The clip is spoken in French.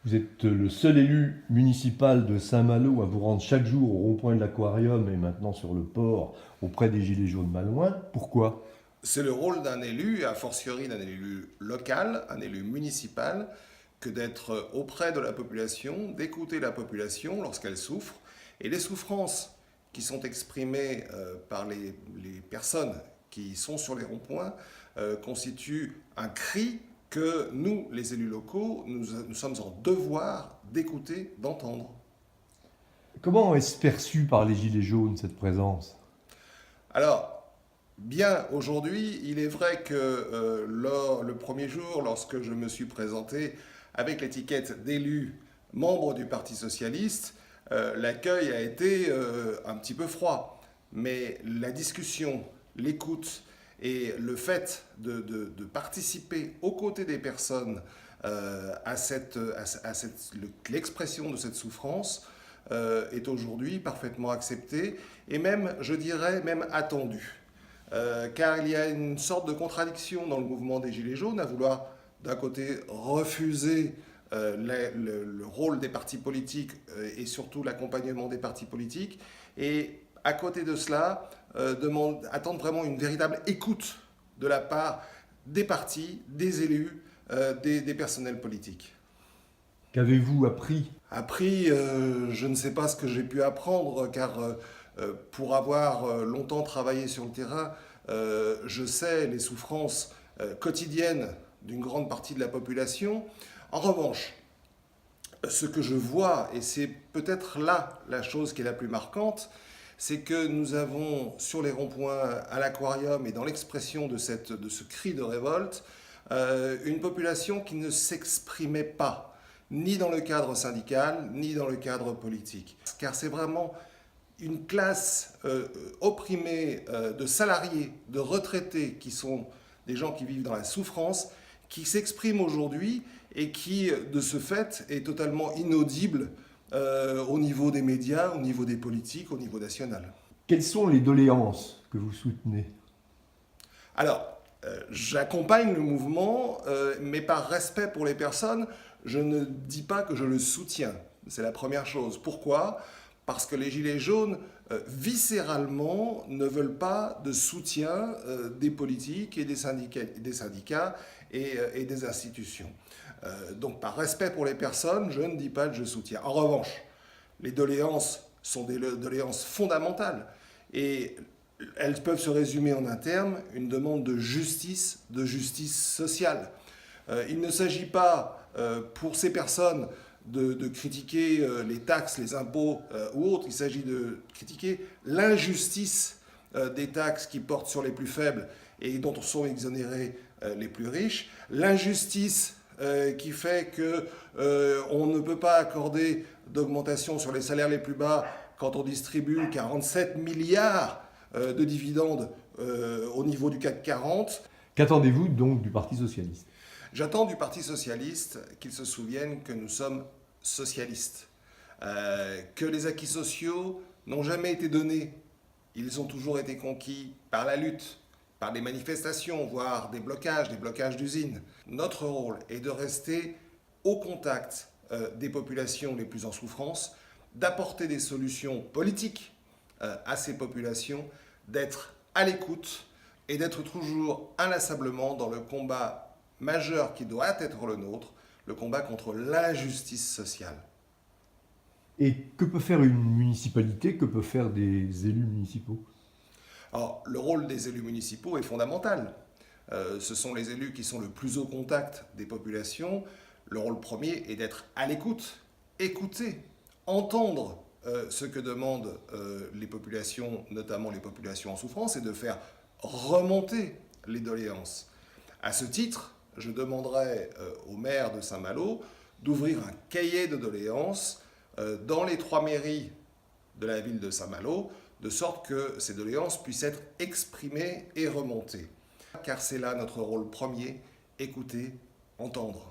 Vous êtes le seul élu municipal de Saint-Malo à vous rendre chaque jour au rond-point de l'Aquarium et maintenant sur le port auprès des Gilets jaunes malouins. Pourquoi? C'est le rôle d'un élu, et a fortiori d'un élu local, un élu municipal, que d'être auprès de la population, d'écouter la population lorsqu'elle souffre. Et les souffrances qui sont exprimées par les personnes qui sont sur les ronds-points constituent un cri que nous, les élus locaux, nous sommes en devoir d'écouter, d'entendre. Comment est-ce perçu par les Gilets jaunes cette présence? Alors, bien aujourd'hui, il est vrai que le premier jour, lorsque je me suis présenté avec l'étiquette d'élu membre du Parti socialiste, l'accueil a été un petit peu froid. Mais la discussion, l'écoute et le fait de participer aux côtés des personnes l'expression de cette souffrance est aujourd'hui parfaitement acceptée et même, je dirais, même attendue. Car il y a une sorte de contradiction dans le mouvement des Gilets jaunes à vouloir d'un côté refuser le rôle des partis politiques et surtout l'accompagnement des partis politiques et à côté de cela attendre vraiment une véritable écoute de la part des partis, des élus, des personnels politiques. Qu'avez-vous appris? Appris, je ne sais pas ce que j'ai pu apprendre, car pour avoir longtemps travaillé sur le terrain, je sais les souffrances quotidiennes d'une grande partie de la population. En revanche, ce que je vois, et c'est peut-être là la chose qui est la plus marquante, c'est que nous avons sur les ronds-points, à l'aquarium et dans l'expression de ce cri de révolte, une population qui ne s'exprimait pas, ni dans le cadre syndical, ni dans le cadre politique. Car c'est vraiment une classe opprimée de salariés, de retraités, qui sont des gens qui vivent dans la souffrance, qui s'exprime aujourd'hui et qui, de ce fait, est totalement inaudible au niveau des médias, au niveau des politiques, au niveau national. Quelles sont les doléances que vous soutenez? Alors, j'accompagne le mouvement, mais par respect pour les personnes, je ne dis pas que je le soutiens. C'est la première chose. Pourquoi? Parce que les Gilets jaunes, viscéralement, ne veulent pas de soutien des politiques et des syndicats et des institutions. Donc, par respect pour les personnes, je ne dis pas que je soutiens. En revanche, les doléances sont des doléances fondamentales. Et elles peuvent se résumer en un terme, une demande de justice sociale. Il ne s'agit pas pour ces personnes de critiquer les taxes, les impôts ou autres, il s'agit de critiquer l'injustice des taxes qui portent sur les plus faibles et dont sont exonérés les plus riches, l'injustice qui fait qu'on ne peut pas accorder d'augmentation sur les salaires les plus bas quand on distribue 47 milliards de dividendes au niveau du CAC 40. Qu'attendez-vous donc du Parti socialiste? J'attends du Parti socialiste qu'il se souvienne que nous sommes socialistes, que les acquis sociaux n'ont jamais été donnés, ils ont toujours été conquis par la lutte, par des manifestations, voire des blocages d'usines. Notre rôle est de rester au contact des populations les plus en souffrance, d'apporter des solutions politiques à ces populations, d'être à l'écoute et d'être toujours inlassablement dans le combat majeur qui doit être le nôtre, le combat contre l'injustice sociale. Et que peut faire une municipalité? Que peuvent faire des élus municipaux? Alors, le rôle des élus municipaux est fondamental. Ce sont les élus qui sont le plus au contact des populations. Le rôle premier est d'être à l'écoute, écouter, entendre ce que demandent les populations, notamment les populations en souffrance, et de faire remonter les doléances. À ce titre, je demanderai au maire de Saint-Malo d'ouvrir un cahier de doléances dans les 3 mairies de la ville de Saint-Malo, de sorte que ces doléances puissent être exprimées et remontées. Car c'est là notre rôle premier, écouter, entendre.